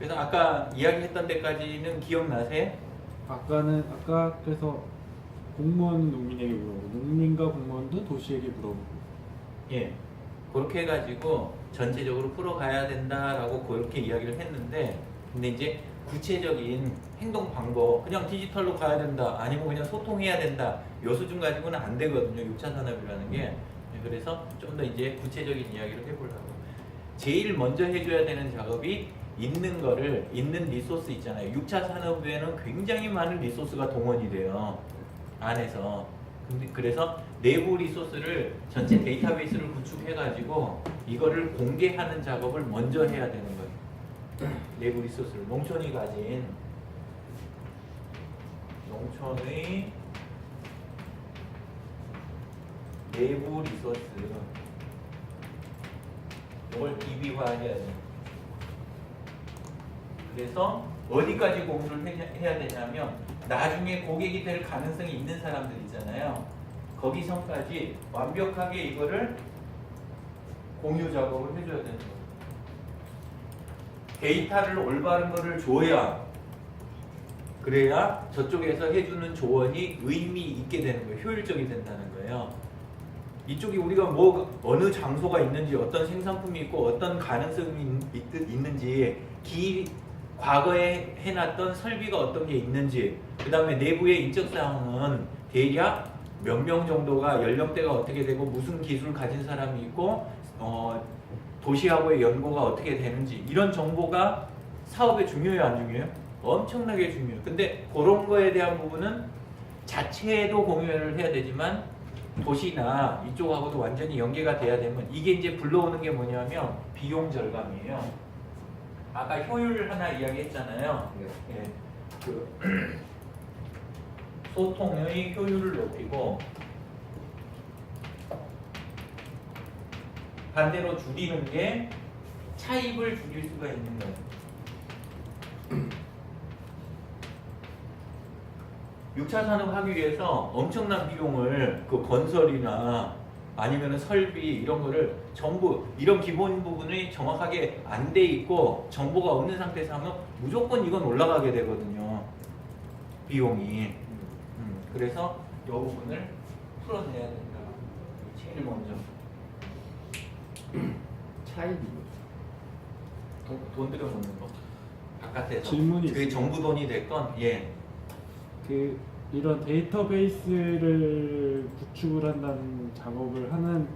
그래서 아까 이야기했던 데까지는 기억나세요? 아까 그래서 공무원은 농민에게 물어보고 농민과 공무원도 도시에게 물어보고. 예. 그렇게 해가지고 전체적으로 풀어가야 된다라고 그렇게 이야기를 했는데, 근데 이제 구체적인 행동 방법, 그냥 디지털로 가야 된다, 아니면 그냥 소통해야 된다, 요 수준 가지고는 안 되거든요. 6차 산업이라는 게. 예, 그래서 좀 더 이제 구체적인 이야기를 해보려고. 제일 먼저 해줘야 되는 작업이 있는 리소스 있잖아요. 6차 산업에는 굉장히 많은 리소스가 동원이 돼요. 안에서. 그래서 내부 리소스를 전체 데이터베이스를 구축해가지고 이거를 공개하는 작업을 먼저 해야 되는 거예요. 내부 리소스를. 농촌의 내부 리소스. 이걸 DB화해야 돼요. 그래서 어디까지 공유를 해야 되냐면 나중에 고객이 될 가능성이 있는 사람들 있잖아요. 거기서까지 완벽하게 이거를 공유 작업을 해줘야 되는 거예요. 데이터를 올바른 거를 줘야, 그래야 저쪽에서 해주는 조언이 의미 있게 되는 거예요. 효율적이 된다는 거예요. 이쪽이 우리가 뭐 어느 장소가 있는지, 어떤 생산품이 있고 어떤 가능성이 있는지, 과거에 해놨던 설비가 어떤 게 있는지, 그 다음에 내부의 인적사항은 대략 몇 명 정도가 연령대가 어떻게 되고 무슨 기술 가진 사람이 있고 도시하고의 연고가 어떻게 되는지, 이런 정보가 사업에 중요해요, 안 중요해요? 엄청나게 중요해요. 근데 그런 거에 대한 부분은 자체도 공유를 해야 되지만 도시나 이쪽하고도 완전히 연계가 돼야 되면, 이게 이제 불러오는 게 뭐냐면 비용 절감이에요. 아까 효율 하나 이야기했잖아요. 예, 그 소통의 효율을 높이고 반대로 줄이는 게 차입을 줄일 수가 있는 거예요. 6차 산업 하기 위해서 엄청난 비용을 그 건설이나 아니면 설비 이런 거를 전부, 이런 기본 부분이 정확하게 안 돼 있고 정보가 없는 상태에서 하면 무조건 이건 올라가게 되거든요, 비용이. 그래서 이 부분을 풀어내야 된다. 제일 먼저. 차이비. 돈 들여놓는 거. 바깥에서. 질문이 그게 정부 돈이 됐건, 예. 그 이런 데이터베이스를 구축을 한다는 작업을 할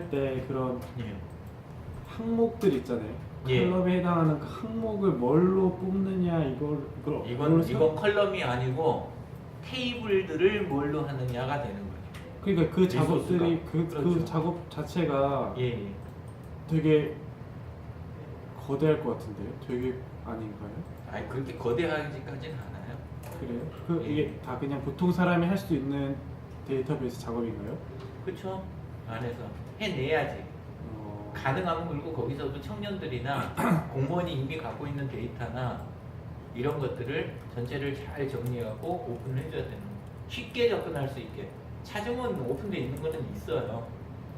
때 그런 예. 항목들 있잖아요. 예. 컬럼에 해당하는 그 항목을 뭘로 뽑느냐, 이건 컬럼이 아니고 테이블들을 뭘로 하느냐가 되는 거예요. 그러니까 그 작업들이 그렇죠. 그 작업 자체가 예, 예. 되게 거대할 것 같은데요? 되게 아닌가요? 아니 그렇게 거대하지까지는 않아요. 그래요? 예. 이게 다 그냥 보통 사람이 할 수 있는 데이터베이스 작업인가요? 그렇죠. 안에서 해내야지. 가능하면, 그리고 거기서도 청년들이나 공무원이 이미 갖고 있는 데이터나 이런 것들을 전체를 잘 정리하고 오픈을 해줘야 되는 거예요. 쉽게 접근할 수 있게. 찾으면 오픈되어 있는 거는 있어요.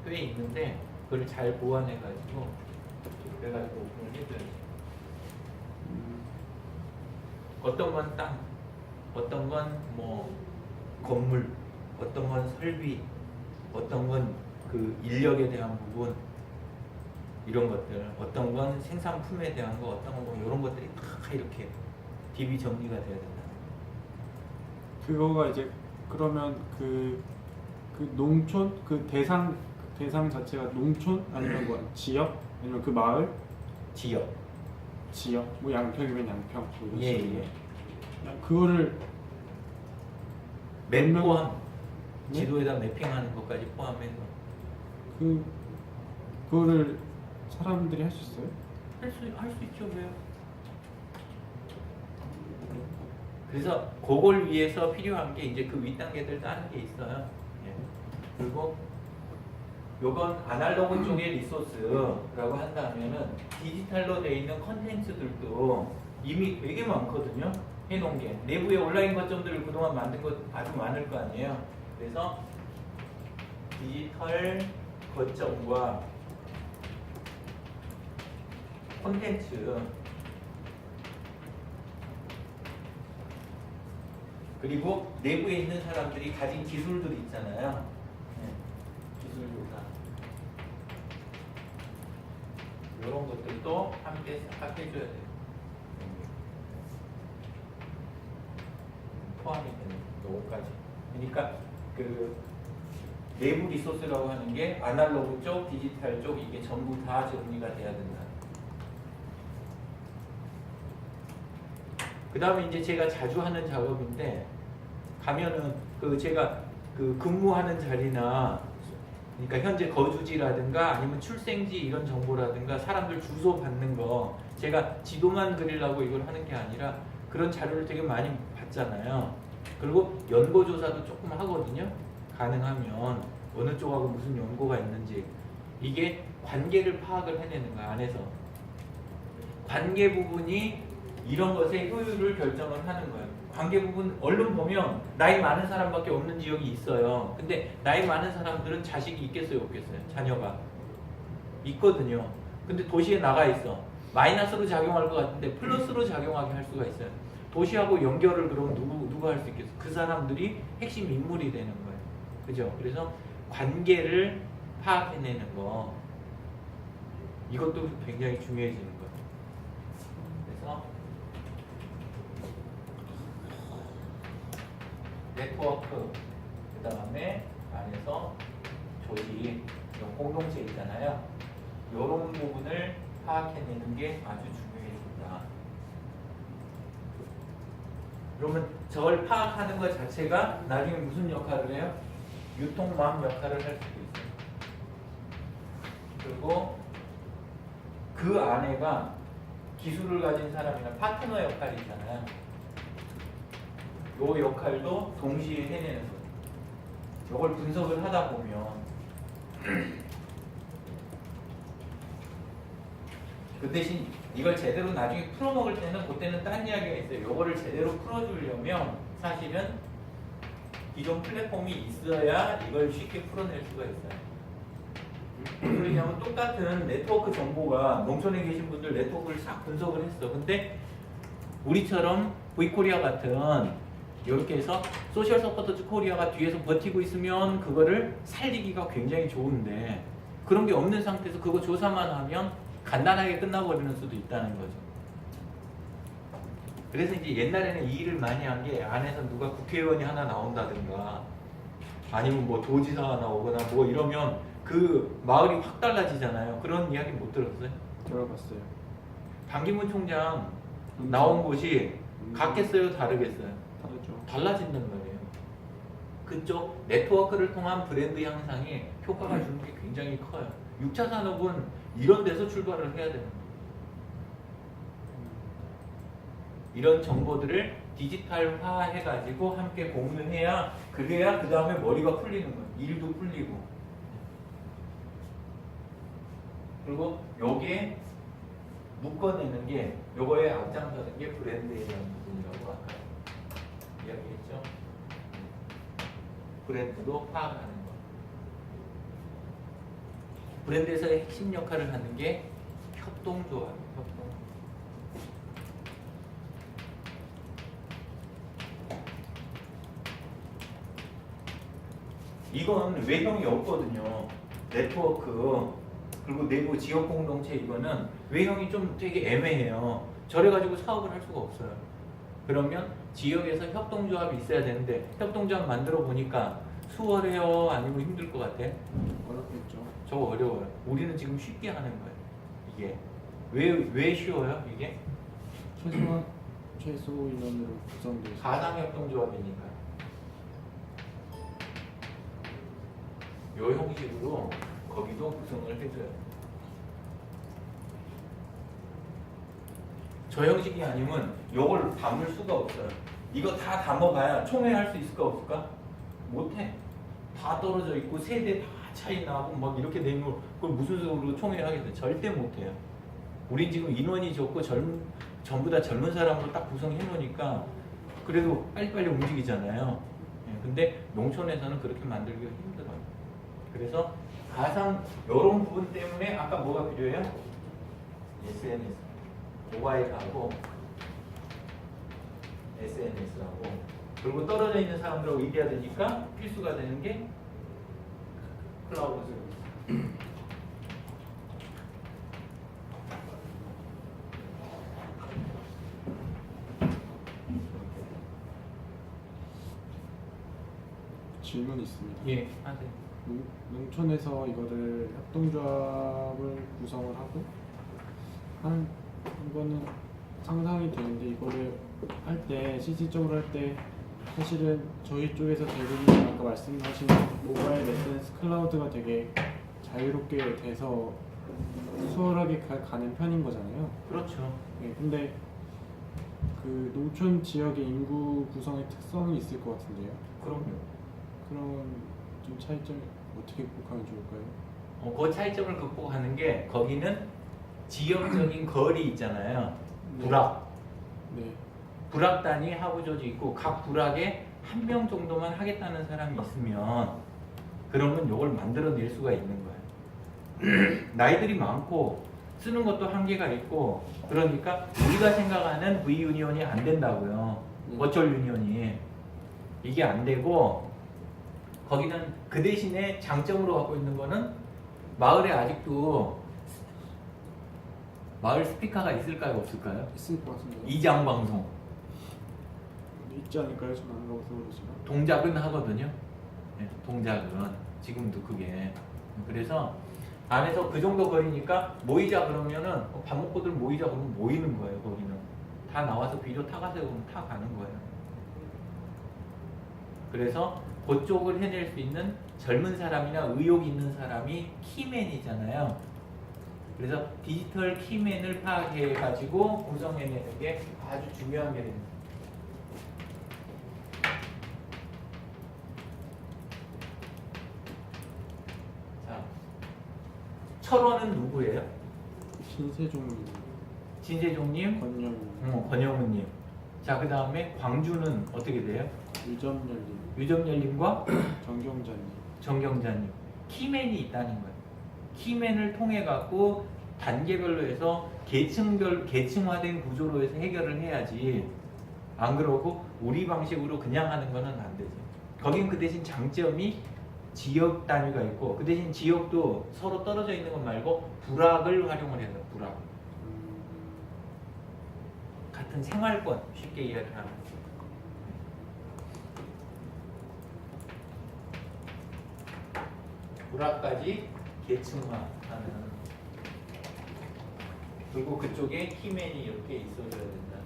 꽤 있는데 그걸 잘 보완해가지고 그래가지고 오픈을 해줘야지. 어떤 건 땅, 어떤 건 뭐 건물, 어떤 건 설비, 어떤 건 그 인력에 대한 부분, 이런 것들, 어떤 건 생산품에 대한 거, 어떤 건 뭐 이런 것들이 다 이렇게 DB 정리가 돼야 된다. 그거가 이제 그러면 그 농촌 그 대상 자체가 농촌 아니면 뭐 지역 아니면 그 마을 지역. 뭐 양평이면 양평 뭐 이런 예, 식으로. 예. 그거를 맵 포함, 네? 지도에다 매핑하는 것까지 포함해서 그거를 사람들이 할 수 있어요? 할 수 있죠. 왜요? 그래서 그걸 위해서 필요한 게 이제 그 윗단계들 다른 게 있어요. 예. 그리고 요건 아날로그 쪽의 리소스라고 한다면은 디지털로 되어 있는 컨텐츠들도 이미 되게 많거든요. 해놓은 게 내부에 온라인 거점들을 그동안 만든 것 아주 많을 거 아니에요. 그래서 디지털 거점과 콘텐츠 그리고 내부에 있는 사람들이 가진 기술들이 있잖아요. 네. 기술 조사. 이런 것들도 함께 싹 해줘야 돼요. 포함이 되는 요거까지. 그러니까 그 내부 리소스라고 하는 게 아날로그 쪽, 디지털 쪽 이게 전부 다 정리가 돼야 된다. 그 다음에 이제 제가 자주 하는 작업인데 가면은 그 제가 그 근무하는 자리나 그러니까 현재 거주지라든가 아니면 출생지 이런 정보라든가 사람들 주소 받는 거 제가 지도만 그리려고 이걸 하는 게 아니라 그런 자료를 되게 많이 받잖아요. 그리고 연고 조사도 조금 하거든요. 가능하면 어느 쪽하고 무슨 연고가 있는지 이게 관계를 파악을 해내는 거야. 안에서 관계 부분이 이런 것의 효율을 결정을 하는 거예요. 관계 부분 얼른 보면 나이 많은 사람밖에 없는 지역이 있어요. 근데 나이 많은 사람들은 자식이 있겠어요, 없겠어요? 자녀가 있거든요. 근데 도시에 나가 있어. 마이너스로 작용할 것 같은데 플러스로 작용하게 할 수가 있어요. 도시하고 연결을 그럼 누가 할 수 있겠어? 그 사람들이 핵심 인물이 되는 거예요. 그죠? 그래서 관계를 파악해내는 거 이것도 굉장히 중요해지는 거예요. 그래서 네트워크 그 다음에 안에서 조직 공동체 있잖아요. 이런 부분을 파악해내는 게 아주 중요해진다. 그러면 저걸 파악하는 것 자체가 나중에 무슨 역할을 해요? 유통망 역할을 할 수도 있어요. 그리고 그 안에가 기술을 가진 사람이나 파트너 역할이 있잖아요. 요 역할도 동시에 해내는 거예요. 요걸 분석을 하다 보면 그 대신 이걸 제대로 나중에 풀어먹을 때는 그때는 딴 이야기가 있어요. 요거를 제대로 풀어주려면 사실은 기존 플랫폼이 있어야 이걸 쉽게 풀어낼 수가 있어요. 왜냐하면 똑같은 네트워크 정보가 농촌에 계신 분들 네트워크를 싹 분석을 했어. 근데 우리처럼 V코리아 같은 이렇게 해서 소셜 서포터즈 코리아가 뒤에서 버티고 있으면 그거를 살리기가 굉장히 좋은데 그런 게 없는 상태에서 그거 조사만 하면 간단하게 끝나버리는 수도 있다는 거죠. 그래서 이제 옛날에는 이 일을 많이 한 게 안에서 누가 국회의원이 하나 나온다든가 아니면 뭐 도지사가 나오거나 뭐 이러면 그 마을이 확 달라지잖아요. 그런 이야기 못 들었어요? 들어봤어요. 반기문 총장 나온 곳이 같겠어요? 다르겠어요? 다르죠. 달라진단 말이에요. 그쪽 네트워크를 통한 브랜드 향상이 효과가 주는 게 굉장히 커요. 6차 산업은 이런 데서 출발을 해야 되는 거예요. 이런 정보들을 디지털화 해가지고 함께 공유해야 그래야 그 다음에 머리가 풀리는 거예요. 일도 풀리고. 그리고 요게 묶어내는 게 요거에 앞장서는 게 브랜드에 대한 부분이라고 아까 이야기했죠. 브랜드도 파악하는 거. 브랜드에서의 핵심 역할을 하는 게 협동조합이에요. 협동. 이건 외형이 없거든요. 네트워크 그리고 내부 지역 공동체 이거는 외형이 좀 되게 애매해요. 저래가지고 사업을 할 수가 없어요. 그러면 지역에서 협동조합이 있어야 되는데 협동조합 만들어 보니까 수월해요? 아니면 힘들 것 같아? 어렵겠죠. 저거 어려워요. 우리는 지금 쉽게 하는 거예요. 이게 왜 쉬워요? 이게 최소 인원으로 구성되어 있어요. 가상협동조합이니까. 요 형식으로 거기도 구성을 해줘요. 저 형식이 아니면 요걸 담을 수가 없어요. 이거 다 담아봐야 총회할 수 있을까 없을까? 못해. 다 떨어져 있고 세대 다 차이 나고 막 이렇게 되면 그걸 무슨 수로 총회하겠어요? 절대 못해요. 우린 지금 인원이 적고 전부 다 젊은 사람으로 딱 구성해 놓으니까 그래도 빨리빨리 움직이잖아요. 근데 농촌에서는 그렇게 만들기가 힘들어요. 그래서 가상 이런 부분 때문에 아까 뭐가 필요해요? SNS 모바일하고 SNS하고 그리고 떨어져 있는 사람들하고 얘기해야 되니까 필수가 되는 게 클라우드 서비스. 질문이 있습니다. 예, 하세요. 농촌에서 이거를 협동조합을 구성을 하고 하는 거는 상상이 되는데, 이거를 할 때 실질적으로 할 때 사실은 저희 쪽에서 대부분 아까 말씀하신 모바일 메시지 클라우드가 되게 자유롭게 돼서 수월하게 가는 편인 거잖아요. 그렇죠. 네, 근데 그 농촌 지역의 인구 구성의 특성이 있을 것 같은데요. 그럼요. 그런 좀 차이점을 어떻게 극복하면 좋을까요? 그 차이점을 극복하는 게 거기는 지역적인 거리 있잖아요. 네. 부락. 네. 부락 단위 하부조직 있고 각 부락에 한 명 정도만 하겠다는 사람이 있으면 그러면 이걸 만들어낼 수가 있는 거예요. 나이들이 많고 쓰는 것도 한계가 있고 그러니까 우리가 생각하는 V 유니온이 안 된다고요. 어쩔 유니온이 이게 안 되고 거기는 그 대신에 장점으로 갖고 있는 거는 마을에 아직도 마을 스피커가 있을까요 없을까요? 있을 것 같은데요. 이장 방송 있지 않을까요? 저는 안 가봐서 그렇지만. 동작은 하거든요. 네, 동작은 지금도 그게 그래서 안에서 그 정도 거리니까 모이자 그러면은 밥 먹고들 모이자 그러면 모이는 거예요. 거기는 다 나와서 비료 타가세요 그러면 타 가는 거예요. 그래서 그쪽을 해낼 수 있는 젊은 사람이나 의욕 있는 사람이 키맨이잖아요. 그래서 디지털 키맨을 파악해 가지고 구성해내는 게 아주 중요한 게 됩니다. 자, 철원은 누구예요? 신세종님, 진세종님, 권영님, 권영훈님. 자, 그 다음에 광주는 어떻게 돼요? 유점열님, 유점열님과 정경자님. 정경자님. 키맨이 있다는 거예요. 키맨을 통해 갖고 단계별로 해서 계층화된 구조로 해서 해결을 해야지. 안 그러고 우리 방식으로 그냥 하는 거는 안 되죠. 거긴 그 대신 장점이 지역 단위가 있고 그 대신 지역도 서로 떨어져 있는 것 말고 부락을 활용을 해요. 부락. 같은 생활권 쉽게 이해를 하는 거죠. 부락까지 계층화하는. 그리고 그쪽에 키맨이 이렇게 있어줘야 된다.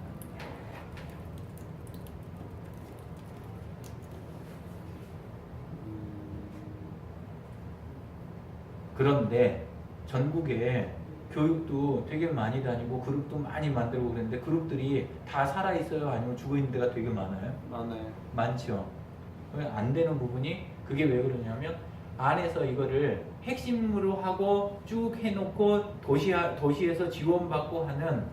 그런데 전국에 교육도 되게 많이 다니고 그룹도 많이 만들고 그랬는데 그룹들이 다 살아있어요? 아니면 죽어있는 데가 되게 많아요? 많아요. 많죠. 안 되는 부분이 그게 왜 그러냐면 안에서 이거를 핵심으로 하고 쭉 해놓고 도시에서 지원받고 하는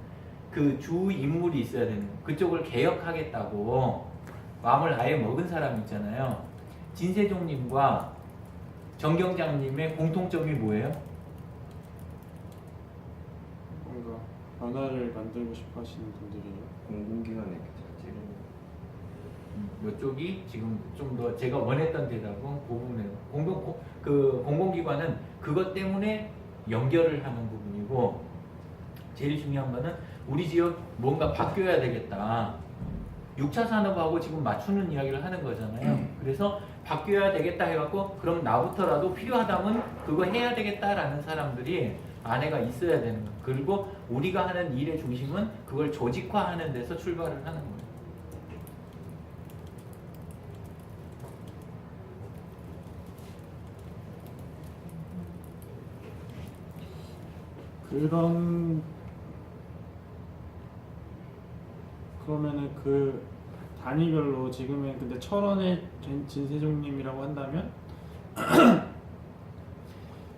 그 주 인물이 있어야 되는 거예요. 그쪽을 개혁하겠다고 마음을 아예 먹은 사람 있잖아요. 진세종님과 정경장님의 공통점이 뭐예요? 뭔가 변화를 만들고 싶어 하시는 분들이에요. 공공기관의 자체를 이쪽이 지금 좀 더 제가 원했던 대답은 그 부분이에요. 공공기관은 그것 때문에 연결을 하는 부분이고 제일 중요한 거는 우리 지역 뭔가 바뀌어야 되겠다. 6차 산업하고 지금 맞추는 이야기를 하는 거잖아요. 그래서 바뀌어야 되겠다 해갖고 그럼 나부터라도 필요하다면 그거 해야 되겠다라는 사람들이 안에가 있어야 되는 거예요. 그리고 우리가 하는 일의 중심은 그걸 조직화하는 데서 출발을 하는 거예요. 그러면은 그 단위별로 지금은 근데 철원의 진세종님이라고 한다면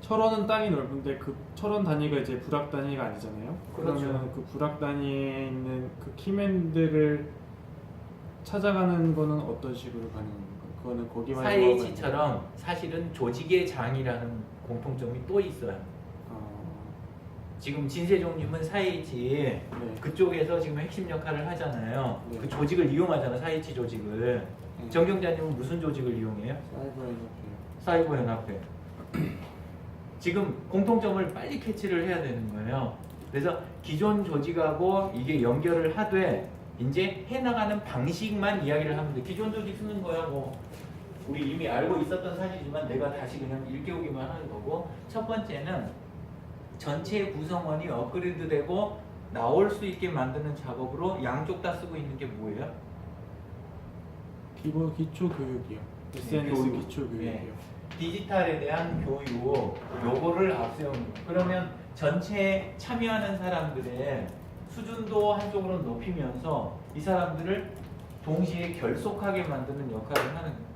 철원은 땅이 넓은데 그 철원 단위가 이제 부락 단위가 아니잖아요. 그렇죠. 그러면 그 부락 단위에 있는 그 키맨들을 찾아가는 거는 어떤 식으로 가는 건가요? 그거는 거기만 4H처럼 사실은 조직의 장이라는 공통점이 또 있어요. 지금 진세종님은 사이치 네. 그쪽에서 지금 핵심 역할을 하잖아요. 네. 그 조직을 이용하잖아, 사이치 조직을. 네. 정경자님은 무슨 조직을 이용해요? 사이버 연합회요. 사이버 연합회. 지금 공통점을 빨리 캐치를 해야 되는 거예요. 그래서 기존 조직하고 이게 연결을 하되 이제 해나가는 방식만 이야기를 하면 돼. 기존 조직 쓰는 거야 뭐 우리 이미 알고 있었던 사실이지만 내가 다시 그냥 일깨우기만 하는 거고, 첫 번째는 전체 구성원이 업그레이드되고 나올 수 있게 만드는 작업으로 양쪽 다 쓰고 있는 게 뭐예요? 기초 교육이요. SNS 교육. 기초 교육이요. 네. 디지털에 대한 교육 요거를 앞세우는 거예요. 그러면 전체 참여하는 사람들의 수준도 한쪽으로 높이면서 이 사람들을 동시에 결속하게 만드는 역할을 하는 거예요.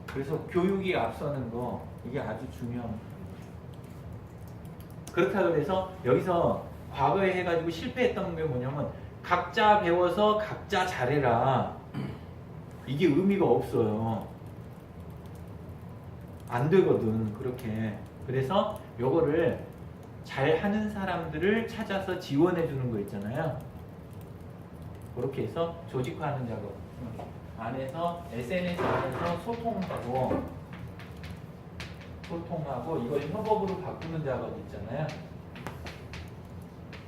그래서 교육이 앞서는 거 이게 아주 중요한 거예요. 그렇다 그래서 여기서 과거에 해가지고 실패했던 게 뭐냐면 각자 배워서 각자 잘해라, 이게 의미가 없어요. 안 되거든 그렇게. 그래서 요거를 잘하는 사람들을 찾아서 지원해 주는 거 있잖아요. 그렇게 해서 조직화하는 작업 안에서 SNS 안에서 소통하고 이걸 협업으로 바꾸는 작업 있잖아요.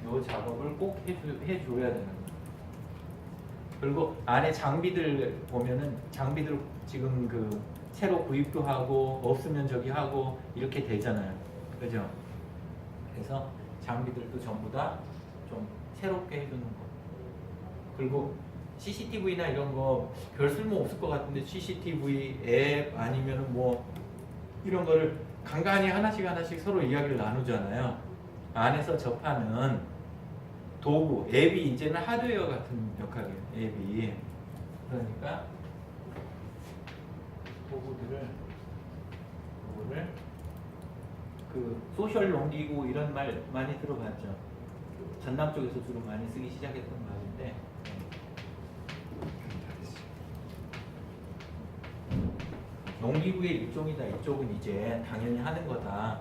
요 작업을 꼭 해줘야 되는 거예요. 그리고 안에 장비들 보면은 장비들 지금 그 새로 구입도 하고 없으면 저기 하고 이렇게 되잖아요. 그죠? 그래서 장비들도 전부 다 좀 새롭게 해주는 거. 그리고 CCTV나 이런 거 별 쓸모 없을 것 같은데 CCTV 앱 아니면은 뭐 이런 거를 간간히 하나씩 서로 이야기를 나누잖아요. 안에서 접하는 도구, 앱이 이제는 하드웨어 같은 역할이에요. 앱이. 그러니까 도구를 그 소셜 롱기구 이런 말 많이 들어봤죠. 전남 쪽에서 주로 많이 쓰기 시작했던 말인데 농기구의 일종이다. 이쪽은 이제 당연히 하는 거다.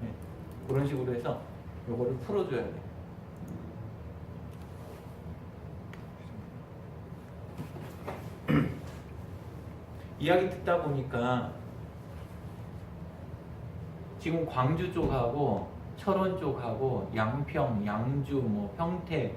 네. 그런 식으로 해서 요거를 풀어줘야 돼. 이야기 듣다 보니까 지금 광주 쪽하고 철원 쪽하고 양평, 양주, 뭐 평택